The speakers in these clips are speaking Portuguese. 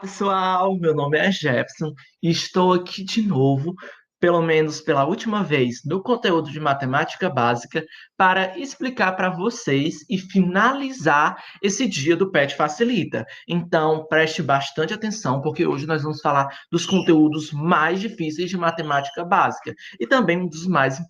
Pessoal, meu nome é Jefferson e estou aqui de novo, pelo menos pela última vez, no conteúdo de matemática básica, para explicar para vocês e finalizar esse dia do PET Facilita. Então, preste bastante atenção, porque hoje nós vamos falar dos conteúdos mais difíceis de matemática básica e também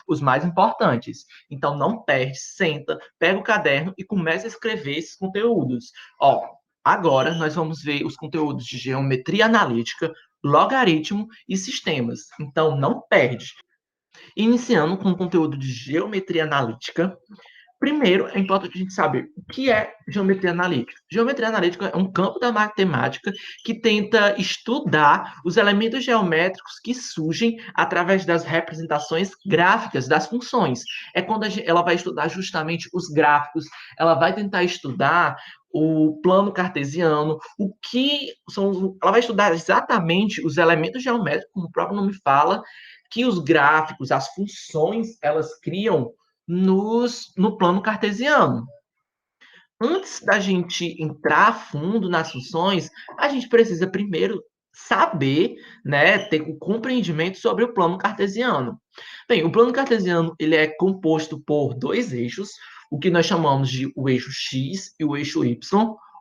os mais importantes. Então, não perde, senta, pega o caderno e comece a escrever esses conteúdos. Ó, agora, nós vamos ver os conteúdos de geometria analítica, logaritmo e sistemas. Então, não perde. Iniciando com o conteúdo de geometria analítica, primeiro é importante a gente saber o que é geometria analítica. Geometria analítica é um campo da matemática que tenta estudar os elementos geométricos que surgem através das representações gráficas das funções. É quando ela vai estudar justamente os gráficos, ela vai tentar estudar o plano cartesiano, o que são, ela vai estudar exatamente os elementos geométricos, como o próprio nome fala, que os gráficos, as funções, elas criam no plano cartesiano. Antes da gente entrar a fundo nas funções, a gente precisa primeiro saber, né, ter o compreendimento sobre o plano cartesiano. Bem, o plano cartesiano ele é composto por dois eixos, o que nós chamamos de o eixo x e o eixo y,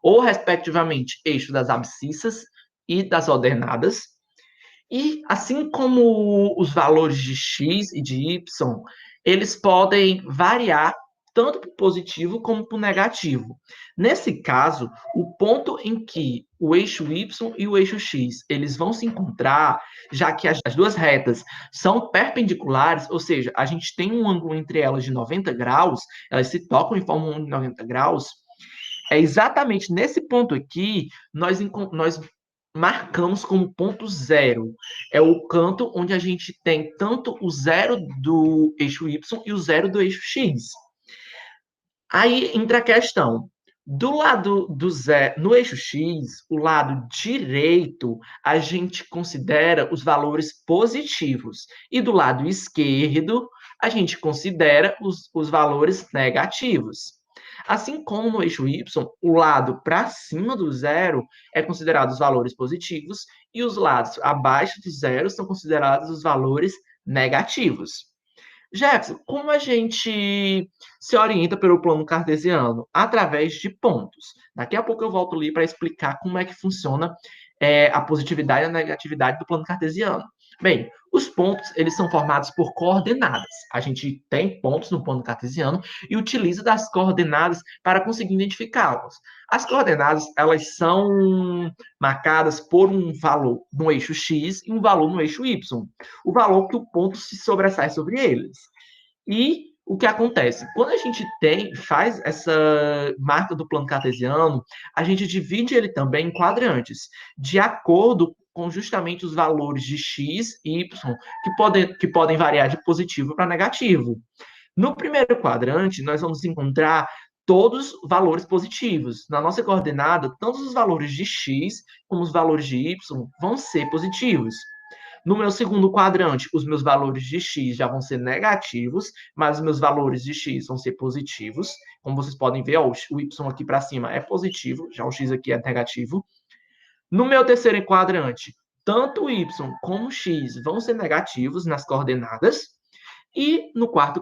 ou respectivamente eixo das abscissas e das ordenadas. E assim como os valores de x e de y, eles podem variar tanto para o positivo como para o negativo. Nesse caso, o ponto em que o eixo y e o eixo x eles vão se encontrar, já que as duas retas são perpendiculares, ou seja, a gente tem um ângulo entre elas de 90 graus, elas se tocam e formam um ângulo de 90 graus, é exatamente nesse ponto aqui nós marcamos como ponto zero. É o canto onde a gente tem tanto o zero do eixo y e o zero do eixo x. Aí entra a questão. Do lado do zero, no eixo x, o lado direito, a gente considera os valores positivos. E do lado esquerdo, a gente considera os valores negativos. Assim como no eixo y, o lado para cima do zero é considerado os valores positivos e os lados abaixo do zero são considerados os valores negativos. Jefferson, como a gente se orienta pelo plano cartesiano? Através de pontos. Daqui a pouco eu volto ali para explicar como é que funciona a positividade e a negatividade do plano cartesiano. Bem, os pontos eles são formados por coordenadas. A gente tem pontos no plano cartesiano e utiliza das coordenadas para conseguir identificá-los. As coordenadas elas são marcadas por um valor no eixo x e um valor no eixo y. O valor que o ponto se sobressai sobre eles. E o que acontece? Quando a gente faz essa marca do plano cartesiano, a gente divide ele também em quadrantes, de acordo com justamente os valores de x e y, que podem variar de positivo para negativo. No primeiro quadrante, nós vamos encontrar todos os valores positivos. Na nossa coordenada, tanto os valores de x como os valores de y vão ser positivos. No meu segundo quadrante, os meus valores de x já vão ser negativos, mas os meus valores de x vão ser positivos. Como vocês podem ver, ó, o y aqui para cima é positivo, já o x aqui é negativo. No meu terceiro quadrante, tanto o y como o x vão ser negativos nas coordenadas. E no quarto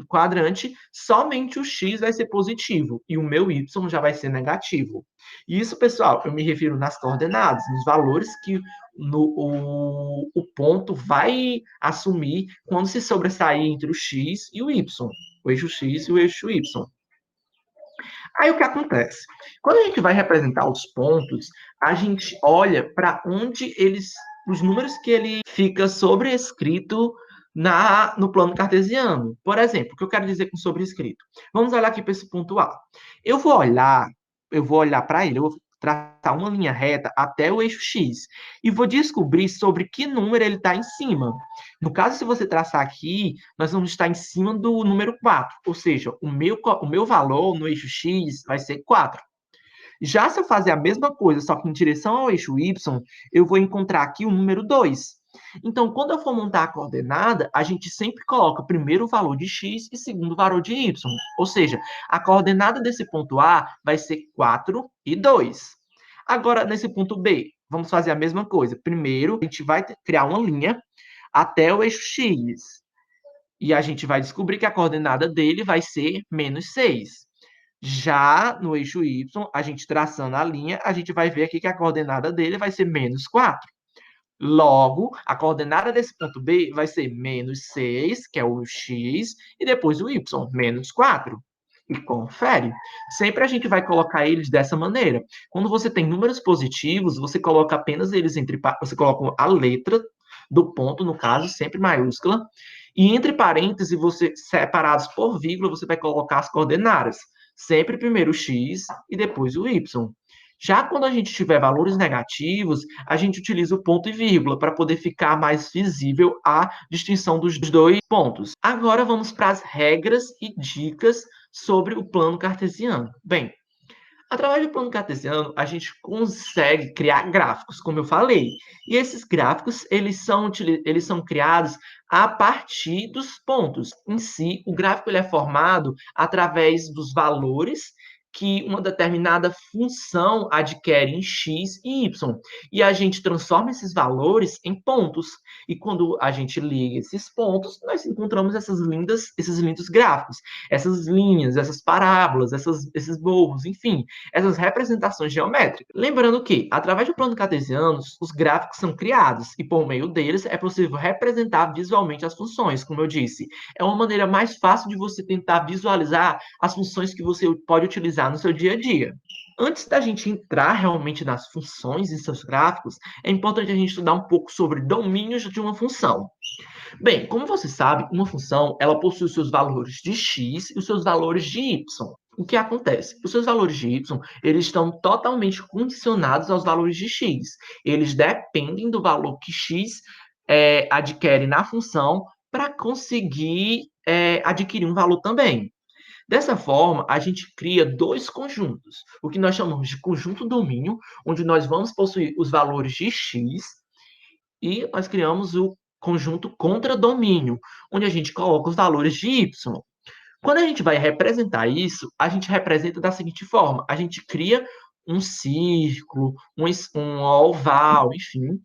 quadrante, somente o x vai ser positivo e o meu y já vai ser negativo. Isso, pessoal, eu me refiro nas coordenadas, nos valores que o ponto vai assumir quando se sobressair entre o x e o y, o eixo x e o eixo y. Aí o que acontece? Quando a gente vai representar os pontos, a gente olha para onde os números que ele fica sobrescrito no plano cartesiano. Por exemplo, o que eu quero dizer com sobrescrito? Vamos olhar aqui para esse ponto A. Eu vou olhar para ele, eu vou traçar uma linha reta até o eixo X e vou descobrir sobre que número ele está em cima. No caso, se você traçar aqui, nós vamos estar em cima do número 4, ou seja, o meu valor no eixo X vai ser 4. Já se eu fazer a mesma coisa, só que em direção ao eixo Y, eu vou encontrar aqui o número 2. Então, quando eu for montar a coordenada, a gente sempre coloca primeiro o valor de x e segundo o valor de y. Ou seja, a coordenada desse ponto A vai ser 4 e 2. Agora, nesse ponto B, vamos fazer a mesma coisa. Primeiro, a gente vai criar uma linha até o eixo x. E a gente vai descobrir que a coordenada dele vai ser -6. Já no eixo y, a gente traçando a linha, a gente vai ver aqui que a coordenada dele vai ser -4. Logo, a coordenada desse ponto B vai ser -6, que é o x, e depois o y, -4. E confere. Sempre a gente vai colocar eles dessa maneira. Quando você tem números positivos, você coloca apenas eles entre... Você coloca a letra do ponto, no caso, sempre maiúscula, e entre parênteses, você separados por vírgula, você vai colocar as coordenadas. Sempre primeiro o x e depois o y. Já quando a gente tiver valores negativos, a gente utiliza o ponto e vírgula para poder ficar mais visível a distinção dos dois pontos. Agora vamos para as regras e dicas sobre o plano cartesiano. Bem, através do plano cartesiano, a gente consegue criar gráficos, como eu falei. E esses gráficos, eles são criados a partir dos pontos. Em si, o gráfico ele é formado através dos valores que uma determinada função adquire em x e y. E a gente transforma esses valores em pontos. E quando a gente liga esses pontos, nós encontramos esses lindos gráficos, essas linhas, essas parábolas, esses borros, enfim, essas representações geométricas. Lembrando que, através do plano cartesiano, os gráficos são criados e, por meio deles, é possível representar visualmente as funções, como eu disse. É uma maneira mais fácil de você tentar visualizar as funções que você pode utilizar no seu dia a dia. Antes da gente entrar realmente nas funções em seus gráficos, é importante a gente estudar um pouco sobre domínios de uma função. Bem, como você sabe, uma função ela possui os seus valores de x e os seus valores de y. O que acontece? Os seus valores de y, eles estão totalmente condicionados aos valores de x. Eles dependem do valor que x adquire na função para conseguir adquirir um valor também. Dessa forma, a gente cria dois conjuntos, o que nós chamamos de conjunto domínio, onde nós vamos possuir os valores de x e nós criamos o conjunto contradomínio, onde a gente coloca os valores de y. Quando a gente vai representar isso, a gente representa da seguinte forma: a gente cria um círculo, um oval, enfim,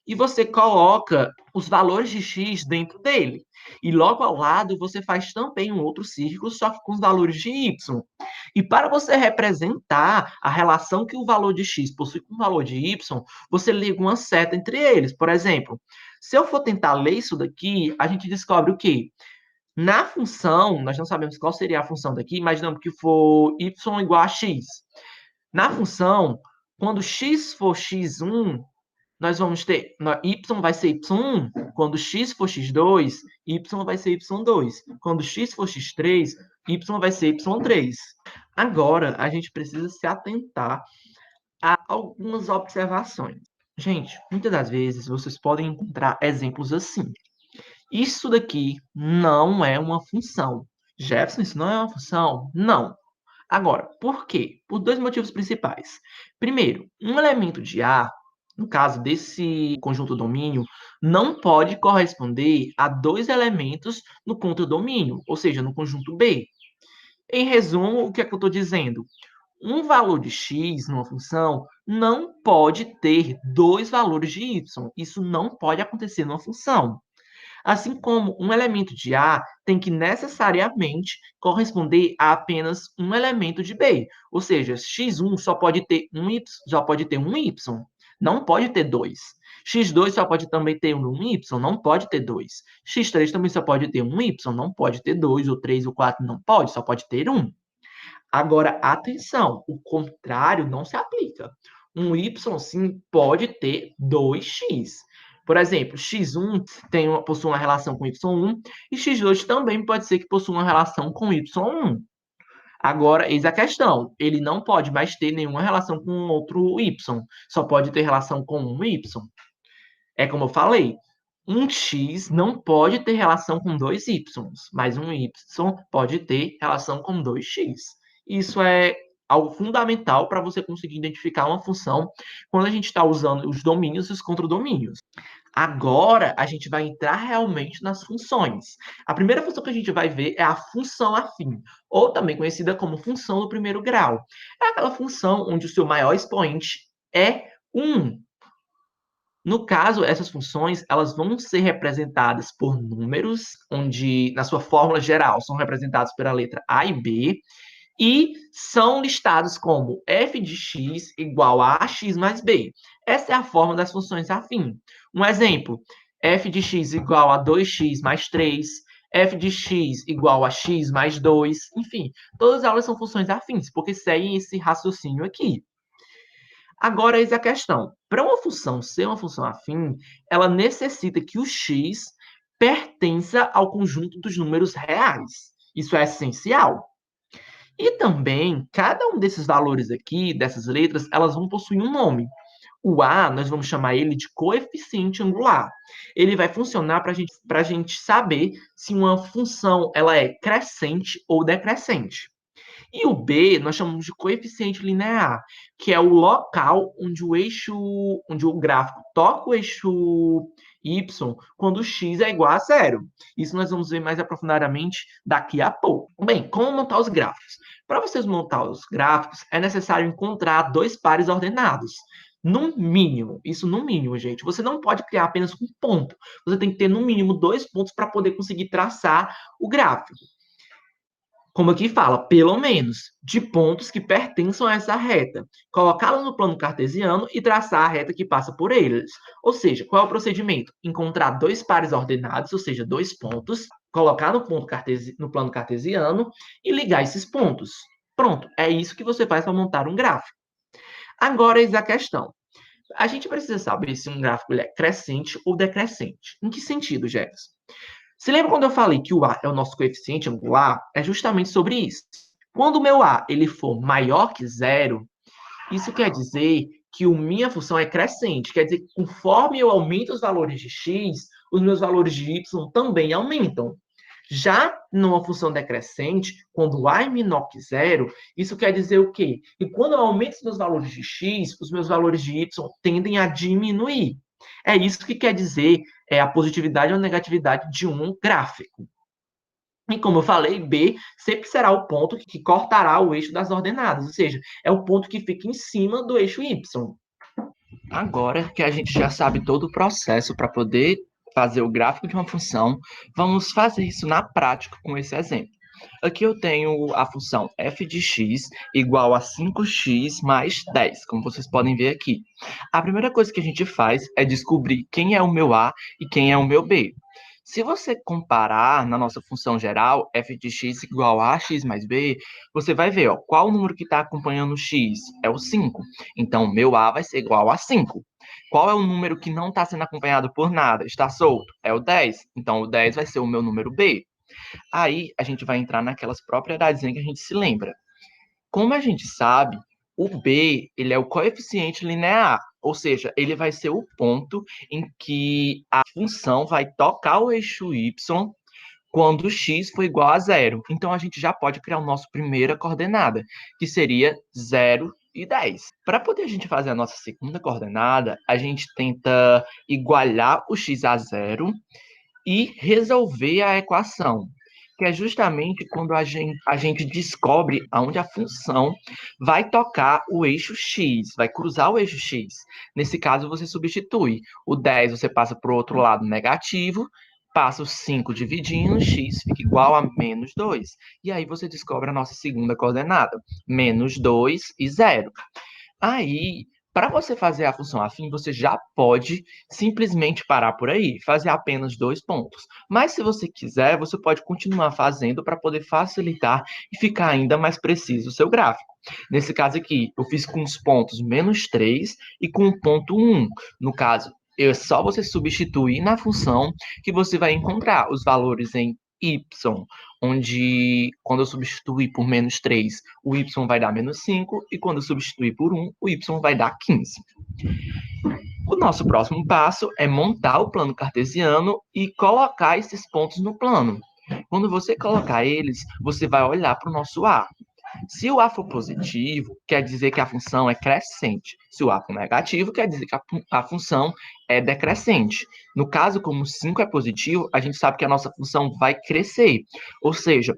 e você coloca os valores de x dentro dele. E logo ao lado você faz também um outro círculo, só que com os valores de y. E para você representar a relação que o valor de x possui com o valor de y, você liga uma seta entre eles. Por exemplo, se eu for tentar ler isso daqui, a gente descobre o quê? Na função, nós não sabemos qual seria a função daqui, imaginamos que for y igual a x. Na função, quando x for x1, nós vamos ter y vai ser y1. Quando x for x2, y vai ser y2. Quando x for x3, y vai ser y3. Agora, a gente precisa se atentar a algumas observações. Gente, muitas das vezes vocês podem encontrar exemplos assim. Isso daqui não é uma função. Jefferson, isso não é uma função? Não. Agora, por quê? Por dois motivos principais. Primeiro, um elemento de A, no caso desse conjunto domínio, não pode corresponder a dois elementos no contradomínio, ou seja, no conjunto B. Em resumo, o que é que eu estou dizendo? Um valor de x numa função não pode ter dois valores de y. Isso não pode acontecer numa função. Assim como um elemento de A tem que necessariamente corresponder a apenas um elemento de B. Ou seja, x1 só pode ter um y, não pode ter dois. X2 só pode também ter um y, não pode ter dois. X3 também só pode ter um y, não pode ter dois, ou 3, ou 4, não pode, só pode ter um. Agora, atenção, o contrário não se aplica. Um y, sim, pode ter 2x. Por exemplo, x1 possui uma relação com y1 e x2 também pode ser que possua uma relação com y1. Agora, eis a questão. Ele não pode mais ter nenhuma relação com outro y. Só pode ter relação com um y. É como eu falei, um x não pode ter relação com dois y, mas um y pode ter relação com 2x. Isso é algo fundamental para você conseguir identificar uma função quando a gente está usando os domínios e os contradomínios. Agora, a gente vai entrar realmente nas funções. A primeira função que a gente vai ver é a função afim, ou também conhecida como função do primeiro grau. É aquela função onde o seu maior expoente é 1. No caso, essas funções elas vão ser representadas por números, onde, na sua fórmula geral, são representados pela letra A e B, e são listados como f de x igual a ax mais b. Essa é a forma das funções afim. Um exemplo, f de x igual a 2x mais 3, f de x igual a x mais 2, enfim, todas elas são funções afins, porque seguem esse raciocínio aqui. Agora, eis a questão. Para uma função ser uma função afim, ela necessita que o x pertença ao conjunto dos números reais. Isso é essencial. E também, cada um desses valores aqui, dessas letras, elas vão possuir um nome. O A, nós vamos chamar ele de coeficiente angular. Ele vai funcionar para a gente saber se uma função ela é crescente ou decrescente. E o B, nós chamamos de coeficiente linear, que é o local onde o gráfico toca o eixo y quando x é igual a zero. Isso nós vamos ver mais aprofundadamente daqui a pouco. Bem, como montar os gráficos? Para vocês montar os gráficos, é necessário encontrar dois pares ordenados. No mínimo, isso no mínimo, gente. Você não pode criar apenas um ponto. Você tem que ter no mínimo dois pontos para poder conseguir traçar o gráfico. Como aqui fala, pelo menos, de pontos que pertençam a essa reta, colocá-la no plano cartesiano e traçar a reta que passa por eles. Ou seja, qual é o procedimento? Encontrar dois pares ordenados, ou seja, dois pontos, colocar no plano cartesiano e ligar esses pontos. Pronto, é isso que você faz para montar um gráfico. Agora, eis a questão. A gente precisa saber se um gráfico é crescente ou decrescente. Em que sentido, Jefferson? Se lembra quando eu falei que o A é o nosso coeficiente angular? É justamente sobre isso. Quando o meu A ele for maior que zero, isso quer dizer que a minha função é crescente. Quer dizer que conforme eu aumento os valores de x, os meus valores de y também aumentam. Já numa função decrescente, quando A é menor que zero, isso quer dizer o quê? Que quando eu aumento os meus valores de x, os meus valores de y tendem a diminuir. É isso que quer dizer a positividade ou negatividade de um gráfico. E como eu falei, B sempre será o ponto que cortará o eixo das ordenadas, ou seja, é o ponto que fica em cima do eixo Y. Agora que a gente já sabe todo o processo para poder fazer o gráfico de uma função, vamos fazer isso na prática com esse exemplo. Aqui eu tenho a função f de x igual a 5x mais 10, como vocês podem ver aqui. A primeira coisa que a gente faz é descobrir quem é o meu a e quem é o meu b. Se você comparar na nossa função geral, f de x igual a x mais b, você vai ver qual o número que está acompanhando o x? É o 5. Então, meu a vai ser igual a 5. Qual é o número que não está sendo acompanhado por nada? Está solto? É o 10. Então, o 10 vai ser o meu número b. Aí a gente vai entrar naquelas propriedades que a gente se lembra. Como a gente sabe, o b ele é o coeficiente linear, ou seja, ele vai ser o ponto em que a função vai tocar o eixo y quando x for igual a zero. Então a gente já pode criar a nossa primeira coordenada, que seria 0 e 10. Para poder a gente fazer a nossa segunda coordenada, a gente tenta igualar o x a zero e resolver a equação, que é justamente quando a gente descobre aonde a função vai tocar o eixo x, vai cruzar o eixo x. Nesse caso, você substitui. O 10 você passa para o outro lado negativo, passa o 5 dividindo, x fica igual a menos 2. E aí você descobre a nossa segunda coordenada, menos 2 e 0. Aí, para você fazer a função afim, você já pode simplesmente parar por aí, fazer apenas dois pontos. Mas se você quiser, você pode continuar fazendo para poder facilitar e ficar ainda mais preciso o seu gráfico. Nesse caso aqui, eu fiz com os pontos menos 3 e com o ponto 1. No caso, é só você substituir na função que você vai encontrar os valores em y, onde quando eu substituir por menos 3, o y vai dar menos 5, e quando eu substituir por 1, o y vai dar 15. O nosso próximo passo é montar o plano cartesiano e colocar esses pontos no plano. Quando você colocar eles, você vai olhar para o nosso A. Se o A for positivo, quer dizer que a função é crescente. Se o A for negativo, quer dizer que a função é decrescente. No caso, como 5 é positivo, a gente sabe que a nossa função vai crescer. Ou seja,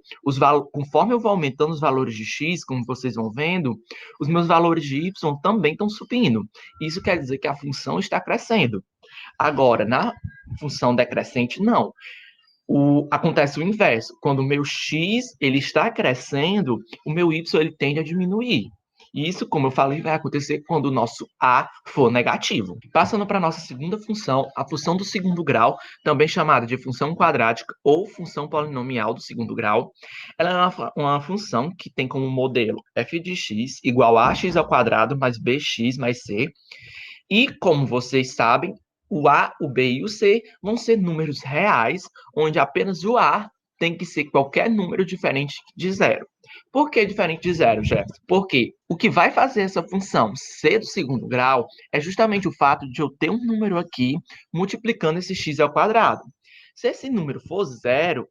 conforme eu vou aumentando os valores de x, como vocês vão vendo, os meus valores de y também estão subindo. Isso quer dizer que a função está crescendo. Agora, na função decrescente, não. Acontece o inverso. Quando o meu x ele está crescendo, o meu y ele tende a diminuir. E isso, como eu falei, vai acontecer quando o nosso a for negativo. Passando para a nossa segunda função, a função do segundo grau, também chamada de função quadrática ou função polinomial do segundo grau, ela é uma função que tem como modelo f de x igual a x ao quadrado mais bx mais c. E, como vocês sabem, o A, o B e o C vão ser números reais, onde apenas o A tem que ser qualquer número diferente de zero. Por que diferente de zero, Jefferson? Porque o que vai fazer essa função ser do segundo grau é justamente o fato de eu ter um número aqui multiplicando esse x ao quadrado. Se esse número for zero,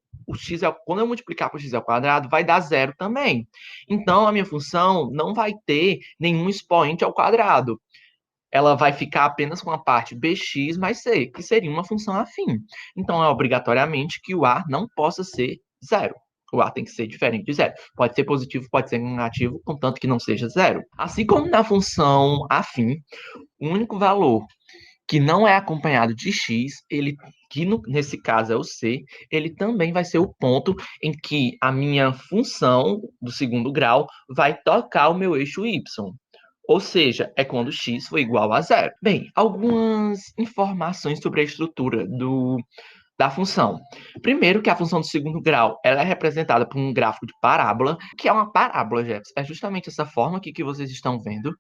quando eu multiplicar por x ao quadrado, vai dar zero também. Então, a minha função não vai ter nenhum expoente ao quadrado. Ela vai ficar apenas com a parte bx mais c, que seria uma função afim. Então, é obrigatoriamente que o a não possa ser zero. O a tem que ser diferente de zero. Pode ser positivo, pode ser negativo, contanto que não seja zero. Assim como na função afim, o único valor que não é acompanhado de x, nesse caso é o c, ele também vai ser o ponto em que a minha função do segundo grau vai tocar o meu eixo y. Ou seja, é quando x for igual a zero. Bem, algumas informações sobre a estrutura da função. Primeiro, que a função do segundo grau ela é representada por um gráfico de parábola, que é uma parábola, Jefferson. É justamente essa forma aqui que vocês estão vendo.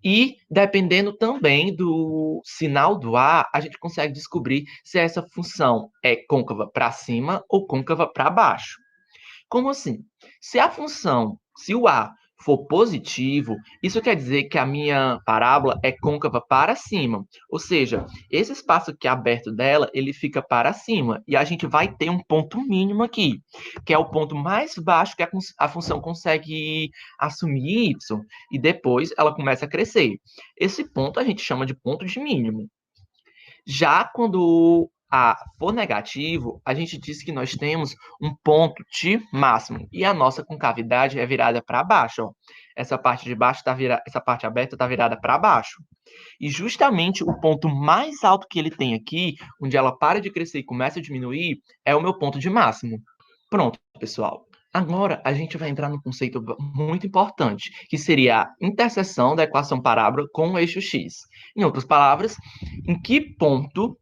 E, dependendo também do sinal do A, a gente consegue descobrir se essa função é côncava para cima ou côncava para baixo. Como assim? Se o A for positivo, isso quer dizer que a minha parábola é côncava para cima. Ou seja, esse espaço aqui aberto dela, ele fica para cima. E a gente vai ter um ponto mínimo aqui, que é o ponto mais baixo que a função consegue assumir y. E depois ela começa a crescer. Esse ponto a gente chama de ponto de mínimo. Já quando A for negativo, a gente diz que nós temos um ponto de máximo e a nossa concavidade é virada para baixo. Ó. Essa parte de baixo essa parte aberta está virada para baixo. E justamente o ponto mais alto que ele tem aqui, onde ela para de crescer e começa a diminuir, é o meu ponto de máximo. Pronto, pessoal. Agora a gente vai entrar num conceito muito importante, que seria a interseção da equação parábola com o eixo x. Em outras palavras, em que ponto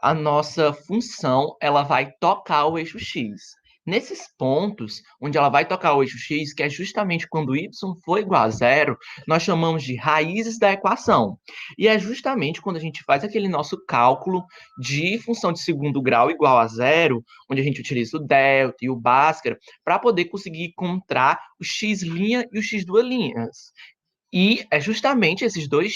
a nossa função ela vai tocar o eixo x. Nesses pontos, onde ela vai tocar o eixo x, que é justamente quando y for igual a zero, nós chamamos de raízes da equação. E é justamente quando a gente faz aquele nosso cálculo de função de segundo grau igual a zero, onde a gente utiliza o delta e o Bhaskara, para poder conseguir encontrar o x' e o x duas linhas. E é justamente esses dois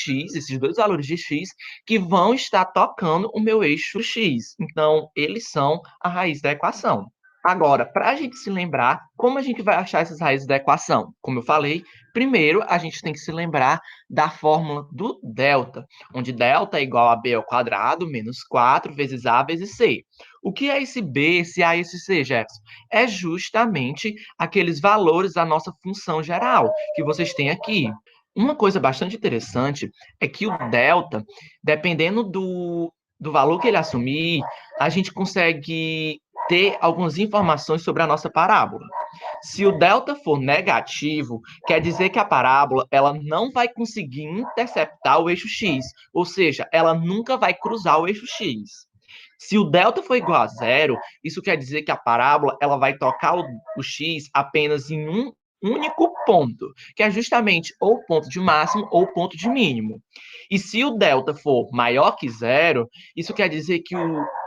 valores de x, que vão estar tocando o meu eixo x. Então, eles são a raiz da equação. Agora, para a gente se lembrar, como a gente vai achar essas raízes da equação? Como eu falei, primeiro a gente tem que se lembrar da fórmula do delta, onde delta é igual a b ao quadrado menos 4 vezes a vezes c. O que é esse b, esse a e esse c, Jefferson? É justamente aqueles valores da nossa função geral, que vocês têm aqui. Uma coisa bastante interessante é que o delta, dependendo do valor que ele assumir, a gente consegue ter algumas informações sobre a nossa parábola. Se o delta for negativo, quer dizer que a parábola ela não vai conseguir interceptar o eixo x, ou seja, ela nunca vai cruzar o eixo x. Se o delta for igual a zero, isso quer dizer que a parábola ela vai tocar o x apenas em um único ponto, que é justamente ou o ponto de máximo ou o ponto de mínimo. E se o delta for maior que zero, isso quer dizer que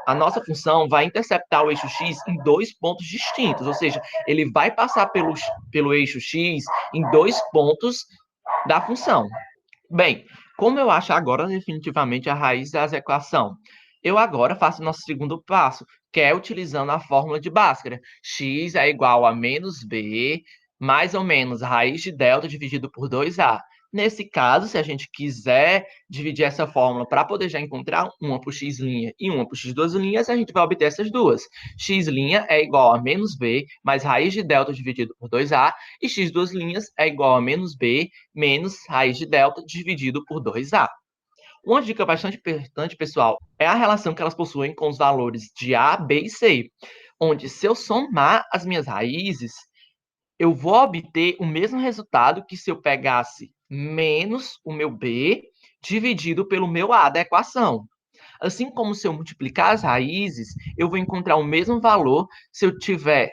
a nossa função vai interceptar o eixo x em dois pontos distintos, ou seja, ele vai passar pelo eixo x em dois pontos da função. Bem, como eu acho agora definitivamente a raiz da equação? Eu agora faço o nosso segundo passo, que é utilizando a fórmula de Bhaskara. X é igual a menos b, mais ou menos a raiz de delta dividido por 2a. Nesse caso, se a gente quiser dividir essa fórmula para poder já encontrar uma por x' e uma por x duas linhas, a gente vai obter essas duas. X' é igual a menos b mais raiz de delta dividido por 2a, e x duas linhas é igual a menos b menos raiz de delta dividido por 2a. Uma dica bastante importante, pessoal, é a relação que elas possuem com os valores de A, B e C, onde se eu somar as minhas raízes, eu vou obter o mesmo resultado que se eu pegasse menos o meu B dividido pelo meu A da equação. Assim como se eu multiplicar as raízes, eu vou encontrar o mesmo valor se eu tiver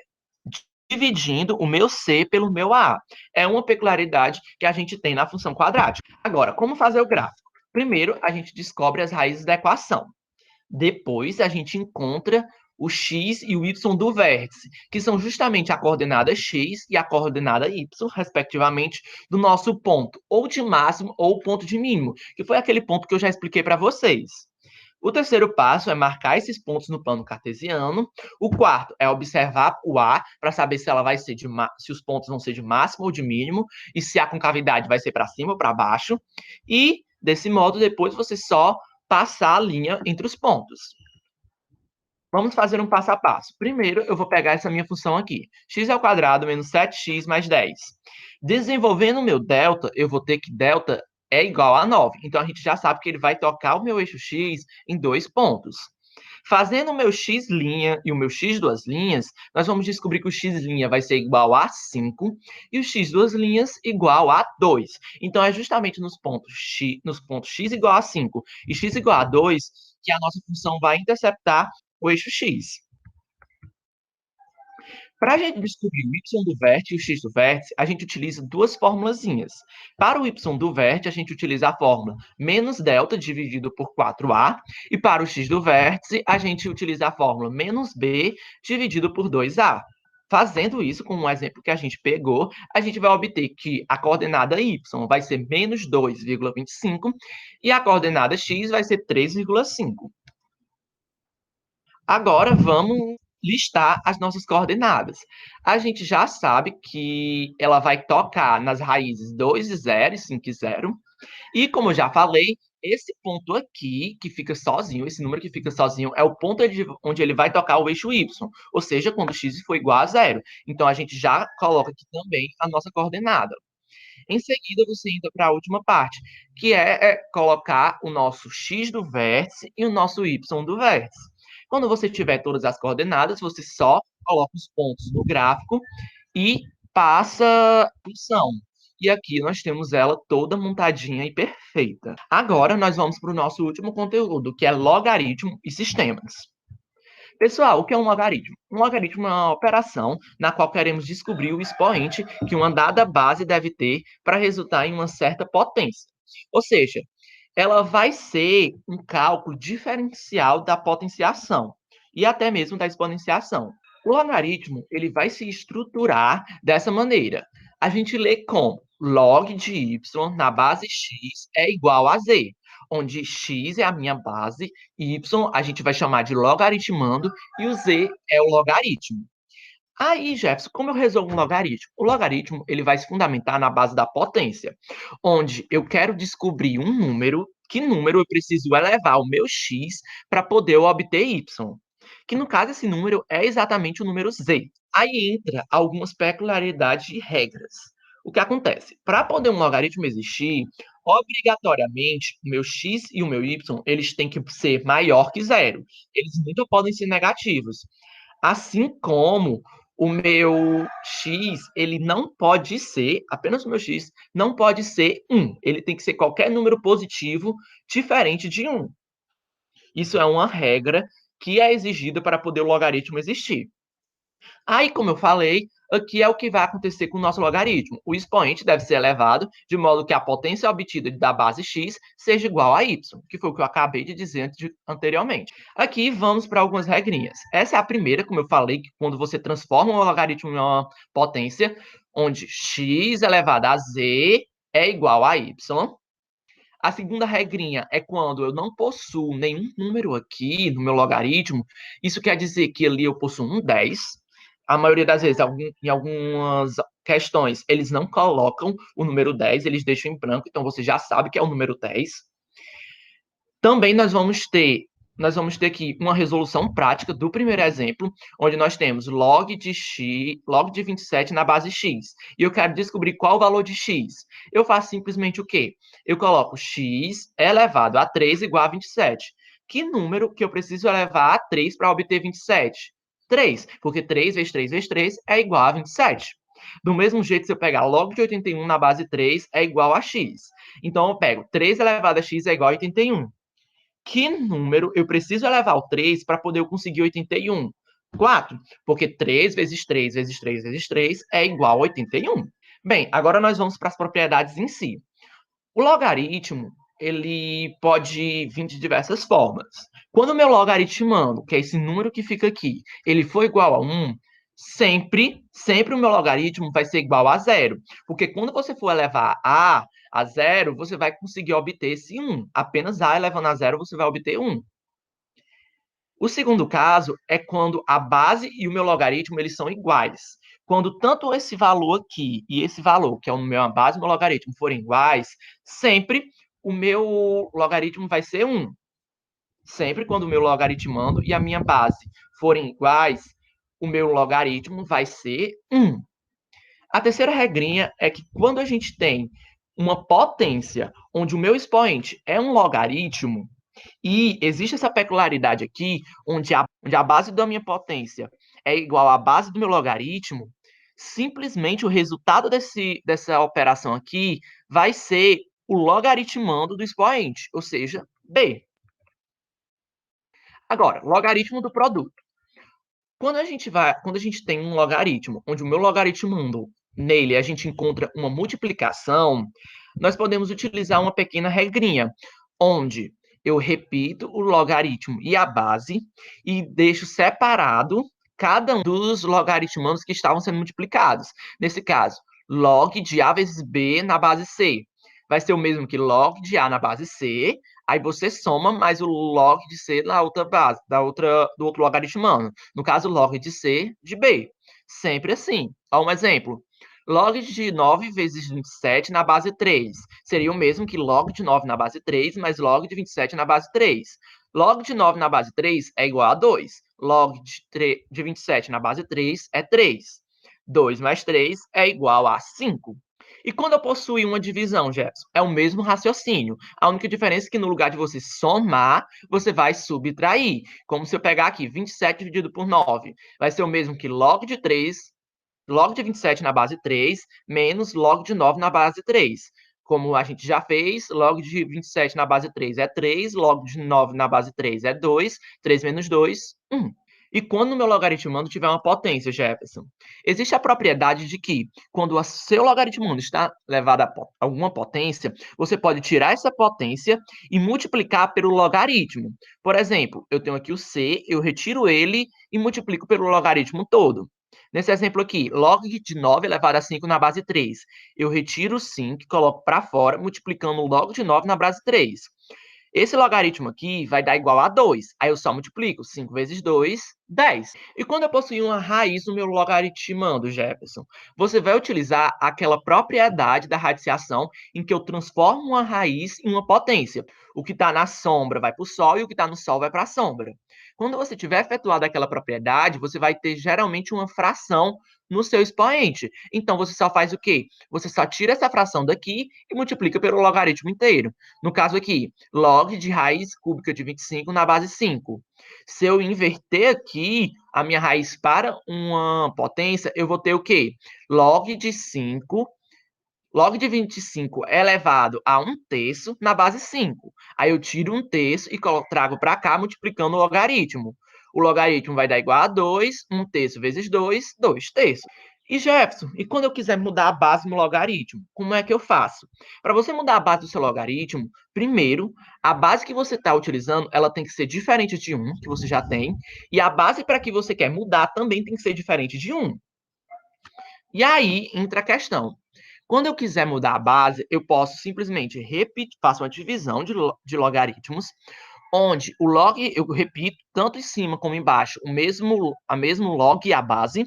dividindo o meu C pelo meu A. É uma peculiaridade que a gente tem na função quadrática. Agora, como fazer o gráfico? Primeiro, a gente descobre as raízes da equação. Depois, a gente encontra o x e o y do vértice, que são justamente a coordenada x e a coordenada y, respectivamente, do nosso ponto, ou de máximo ou ponto de mínimo, que foi aquele ponto que eu já expliquei para vocês. O terceiro passo é marcar esses pontos no plano cartesiano. O quarto é observar o A para saber se ela vai ser se os pontos vão ser de máximo ou de mínimo e se a concavidade vai ser para cima ou para baixo. E desse modo depois você só passar a linha entre os pontos. Vamos fazer um passo a passo. Primeiro, eu vou pegar essa minha função aqui. X ao quadrado menos 7x mais 10. Desenvolvendo o meu delta, eu vou ter que delta é igual a 9. Então, a gente já sabe que ele vai tocar o meu eixo x em 2 pontos. Fazendo o meu x' e o meu x duas linhas, nós vamos descobrir que o x' vai ser igual a 5 e o x duas linhas igual a 2. Então, é justamente nos pontos x igual a 5 e x igual a 2 que a nossa função vai interceptar o eixo x. Para a gente descobrir o y do vértice e o x do vértice, a gente utiliza duas formulazinhas. Para o y do vértice, a gente utiliza a fórmula menos delta dividido por 4a, e para o x do vértice, a gente utiliza a fórmula menos b dividido por 2a. Fazendo isso, com um exemplo que a gente pegou, a gente vai obter que a coordenada y vai ser menos 2,25 e a coordenada x vai ser 3,5. Agora vamos listar as nossas coordenadas. A gente já sabe que ela vai tocar nas raízes 2 e 0 e 5 e 0. E como eu já falei, esse ponto aqui, que fica sozinho, esse número que fica sozinho, é o ponto onde ele vai tocar o eixo y, ou seja, quando x for igual a 0. Então, a gente já coloca aqui também a nossa coordenada. Em seguida, você entra para a última parte, que é colocar o nosso x do vértice e o nosso y do vértice. Quando você tiver todas as coordenadas, você só coloca os pontos no gráfico e passa a função. E aqui nós temos ela toda montadinha e perfeita. Agora nós vamos para o nosso último conteúdo, que é logaritmo e sistemas. Pessoal, o que é um logaritmo? Um logaritmo é uma operação na qual queremos descobrir o expoente que uma dada base deve ter para resultar em uma certa potência. Ou seja, ela vai ser um cálculo diferencial da potenciação e até mesmo da exponenciação. O logaritmo ele vai se estruturar dessa maneira. A gente lê como log de y na base x é igual a z, onde x é a minha base, y a gente vai chamar de logaritmando e o z é o logaritmo. Aí, Jefferson, como eu resolvo um logaritmo? O logaritmo ele vai se fundamentar na base da potência, onde eu quero descobrir um número, que número eu preciso elevar o meu x para poder obter y, que no caso esse número é exatamente o número z. Aí entra algumas peculiaridades e regras. O que acontece? Para poder um logaritmo existir, obrigatoriamente o meu x e o meu y eles têm que ser maior que zero. Eles nunca podem ser negativos. Assim como o meu x, ele não pode ser, apenas o meu x, não pode ser 1. Ele tem que ser qualquer número positivo diferente de 1. Isso é uma regra que é exigida para poder o logaritmo existir. Aí, como eu falei, aqui é o que vai acontecer com o nosso logaritmo. O expoente deve ser elevado de modo que a potência obtida da base x seja igual a y, que foi o que eu acabei de dizer anteriormente. Aqui vamos para algumas regrinhas. Essa é a primeira, como eu falei, que quando você transforma um logaritmo em uma potência, onde x elevado a z é igual a y. A segunda regrinha é quando eu não possuo nenhum número aqui no meu logaritmo, isso quer dizer que ali eu possuo um 10. A maioria das vezes, em algumas questões, eles não colocam o número 10, eles deixam em branco, então você já sabe que é o número 10. Também nós vamos ter nós vamos ter aqui uma resolução prática do primeiro exemplo, onde nós temos log de x, log de 27 na base x. E eu quero descobrir qual o valor de x. Eu faço simplesmente o quê? Eu coloco x elevado a 3 igual a 27. Que número que eu preciso elevar a 3 para obter 27? 3, porque 3 vezes 3 vezes 3 é igual a 27. Do mesmo jeito, se eu pegar log de 81 na base 3 é igual a x. Então, eu pego 3 elevado a x é igual a 81. Que número eu preciso elevar o 3 para poder eu conseguir 81? 4, porque 3 vezes 3 vezes 3 vezes 3 é igual a 81. Bem, agora nós vamos para as propriedades em si. O logaritmo, ele pode vir de diversas formas. Quando o meu logaritmando, que é esse número que fica aqui, ele for igual a 1, sempre o meu logaritmo vai ser igual a zero. Porque quando você for elevar a zero, você vai conseguir obter esse 1. Apenas a elevando a zero, você vai obter 1. O segundo caso é quando a base e o meu logaritmo eles são iguais. Quando tanto esse valor aqui e esse valor, que é o meu base e o meu logaritmo, forem iguais, sempre o meu logaritmo vai ser 1. Sempre quando o meu logaritmando e a minha base forem iguais, o meu logaritmo vai ser 1. A terceira regrinha é que quando a gente tem uma potência onde o meu expoente é um logaritmo, e existe essa peculiaridade aqui, onde a base da minha potência é igual à base do meu logaritmo, simplesmente o resultado dessa operação aqui vai ser o logaritmando do expoente, ou seja, b. Agora, logaritmo do produto. Quando a gente tem um logaritmo, onde o meu logaritmando nele a gente encontra uma multiplicação, nós podemos utilizar uma pequena regrinha, onde eu repito o logaritmo e a base e deixo separado cada um dos logaritmandos que estavam sendo multiplicados. Nesse caso, log de A vezes B na base C vai ser o mesmo que log de A na base C, aí você soma mais o log de C na outra base, do outro logaritmando. No caso, log de C de B. Sempre assim. Ó, um exemplo. Log de 9 vezes 27 na base 3 seria o mesmo que log de 9 na base 3 mais log de 27 na base 3. Log de 9 na base 3 é igual a 2. Log de 27 na base 3 é 3. 2 mais 3 é igual a 5. E quando eu possuir uma divisão, Jefferson, é o mesmo raciocínio. A única diferença é que no lugar de você somar, você vai subtrair. Como se eu pegar aqui 27 dividido por 9. Vai ser o mesmo que log de 3, log de 27 na base 3, menos log de 9 na base 3. Como a gente já fez, log de 27 na base 3 é 3, log de 9 na base 3 é 2, 3 menos 2, 1. E quando o meu logaritmando tiver uma potência, Jefferson, existe a propriedade de que, quando o seu logaritmando está elevado a alguma potência, você pode tirar essa potência e multiplicar pelo logaritmo. Por exemplo, eu tenho aqui o c, eu retiro ele e multiplico pelo logaritmo todo. Nesse exemplo aqui, log de 9 elevado a 5 na base 3. Eu retiro o 5 e coloco para fora, multiplicando o log de 9 na base 3. Esse logaritmo aqui vai dar igual a 2. Aí eu só multiplico 5 vezes 2, 10. E quando eu possuir uma raiz no meu logaritmando, Jefferson, você vai utilizar aquela propriedade da radiciação em que eu transformo uma raiz em uma potência. O que está na sombra vai para o sol e o que está no sol vai para a sombra. Quando você tiver efetuado aquela propriedade, você vai ter geralmente uma fração no seu expoente. Então, você só faz o quê? Você só tira essa fração daqui e multiplica pelo logaritmo inteiro. No caso aqui, log de raiz cúbica de 25 na base 5. Se eu inverter aqui a minha raiz para uma potência, eu vou ter o quê? Log de 5, log de 25 elevado a 1/3 na base 5. Aí eu tiro 1/3 e trago para cá multiplicando o logaritmo. O logaritmo vai dar igual a 2, 1/3 vezes 2, 2/3. E Jefferson, e quando eu quiser mudar a base no logaritmo, como é que eu faço? Para você mudar a base do seu logaritmo, primeiro, a base que você está utilizando, ela tem que ser diferente de 1, que você já tem, e a base para que você quer mudar também tem que ser diferente de 1. E aí entra a questão. Quando eu quiser mudar a base, eu posso simplesmente repetir, faço uma divisão de logaritmos, onde o log, eu repito, tanto em cima como embaixo, a mesmo log e a base,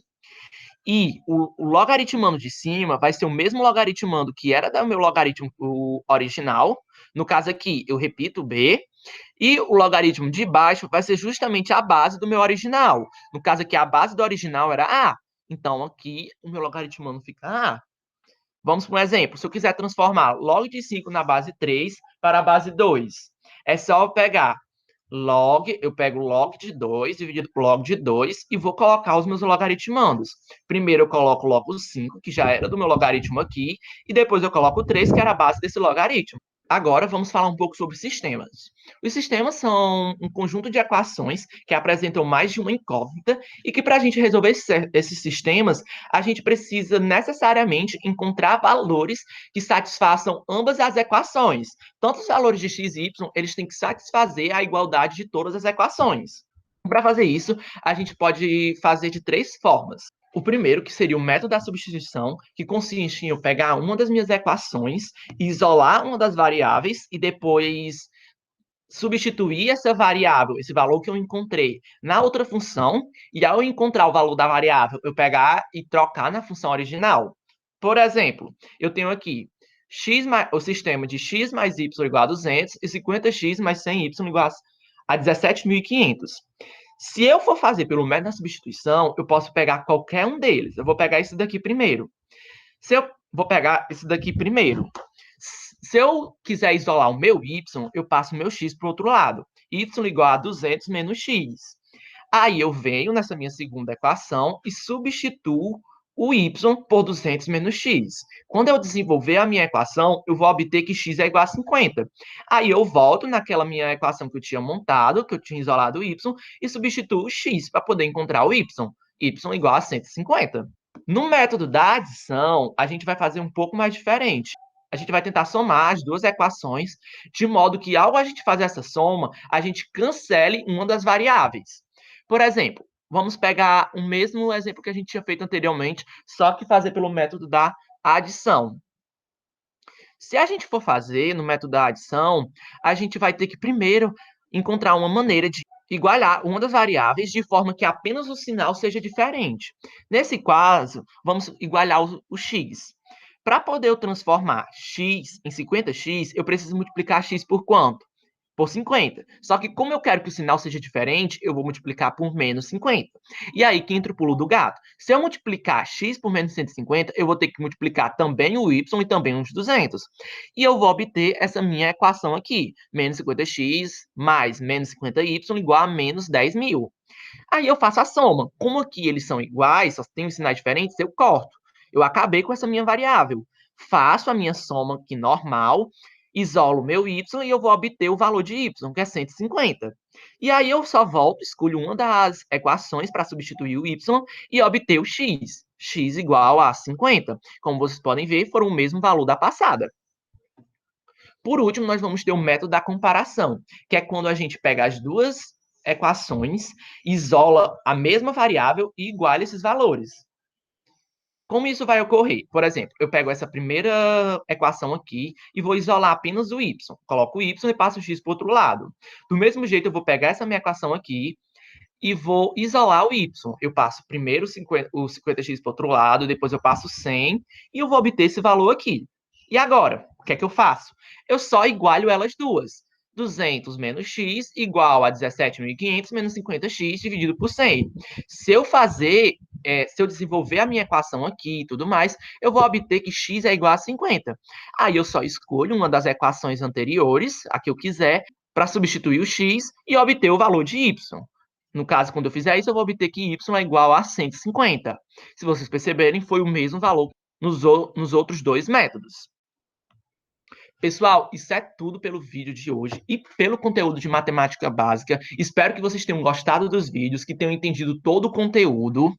e o logaritmando de cima vai ser o mesmo logaritmando que era do meu logaritmo original. No caso aqui, eu repito B, E o logaritmo de baixo vai ser justamente a base do meu original. No caso aqui, a base do original era A. Então, aqui, o meu logaritmando fica A. Vamos para um exemplo. Se eu quiser transformar log de 5 na base 3 para a base 2, é só eu pegar eu pego log de 2 dividido por log de 2 e vou colocar os meus logaritmandos. Primeiro eu coloco logo o 5, que já era do meu logaritmo aqui, e depois eu coloco o 3, que era a base desse logaritmo. Agora vamos falar um pouco sobre sistemas. Os sistemas são um conjunto de equações que apresentam mais de uma incógnita e que, para a gente resolver esses sistemas, a gente precisa necessariamente encontrar valores que satisfaçam ambas as equações. Tanto os valores de x e y, eles têm que satisfazer a igualdade de todas as equações. Para fazer isso, a gente pode fazer de três formas. O primeiro, que seria o método da substituição, que consiste em eu pegar uma das minhas equações, isolar uma das variáveis e depois substituir essa variável, esse valor que eu encontrei, na outra função, e ao encontrar o valor da variável, eu pegar e trocar na função original. Por exemplo, eu tenho aqui o sistema de x mais y igual a 200 e 50x mais 100y igual a 17.500. Se eu for fazer pelo método da substituição, eu posso pegar qualquer um deles. Eu vou pegar esse daqui primeiro. Se eu vou pegar esse daqui primeiro. Se eu quiser isolar o meu y, eu passo o meu x para o outro lado. Y igual a 200 menos x. Aí eu venho nessa minha segunda equação e substituo o y por 200 menos x. Quando eu desenvolver a minha equação, eu vou obter que x é igual a 50. Aí eu volto naquela minha equação que eu tinha montado, que eu tinha isolado o y, e substituo o x para poder encontrar o y. Y igual a 150. No método da adição, a gente vai fazer um pouco mais diferente. A gente vai tentar somar as duas equações, de modo que, ao a gente fazer essa soma, a gente cancele uma das variáveis. Por exemplo, vamos pegar o mesmo exemplo que a gente tinha feito anteriormente, só que fazer pelo método da adição. Se a gente for fazer no método da adição, a gente vai ter que primeiro encontrar uma maneira de igualar uma das variáveis de forma que apenas o sinal seja diferente. Nesse caso, vamos igualar o x. Para poder eu transformar x em 50x, eu preciso multiplicar x por quanto? Por 50. Só que como eu quero que o sinal seja diferente, eu vou multiplicar por menos 50. E aí que entra o pulo do gato. Se eu multiplicar x por menos 150, eu vou ter que multiplicar também o y e também os 200. E eu vou obter essa minha equação aqui. Menos 50x mais menos 50y igual a menos 10.000. Aí eu faço a soma. Como aqui eles são iguais, só tem sinais diferentes, eu corto. Eu acabei com essa minha variável. Faço a minha soma aqui normal, isolo meu y e eu vou obter o valor de y, que é 150. E aí eu só volto, escolho uma das equações para substituir o y e obter o x. X igual a 50. Como vocês podem ver, foram o mesmo valor da passada. Por último, nós vamos ter o método da comparação, que é quando a gente pega as duas equações, isola a mesma variável e iguala esses valores. Como isso vai ocorrer? Por exemplo, eu pego essa primeira equação aqui e vou isolar apenas o y. Coloco o y e passo o x para o outro lado. Do mesmo jeito, eu vou pegar essa minha equação aqui e vou isolar o y. Eu passo primeiro o 50x para o outro lado, depois eu passo 100 e eu vou obter esse valor aqui. E agora, o que é que eu faço? Eu só igualo elas duas. 200 menos x igual a 17.500 menos 50x dividido por 100. Se eu desenvolver a minha equação aqui e tudo mais, eu vou obter que x é igual a 50. Aí eu só escolho uma das equações anteriores, a que eu quiser, para substituir o x e obter o valor de y. No caso, quando eu fizer isso, eu vou obter que y é igual a 150. Se vocês perceberem, foi o mesmo valor nos outros dois métodos. Pessoal, isso é tudo pelo vídeo de hoje e pelo conteúdo de matemática básica. Espero que vocês tenham gostado dos vídeos, que tenham entendido todo o conteúdo.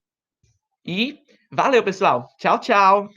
E valeu, pessoal. Tchau, tchau.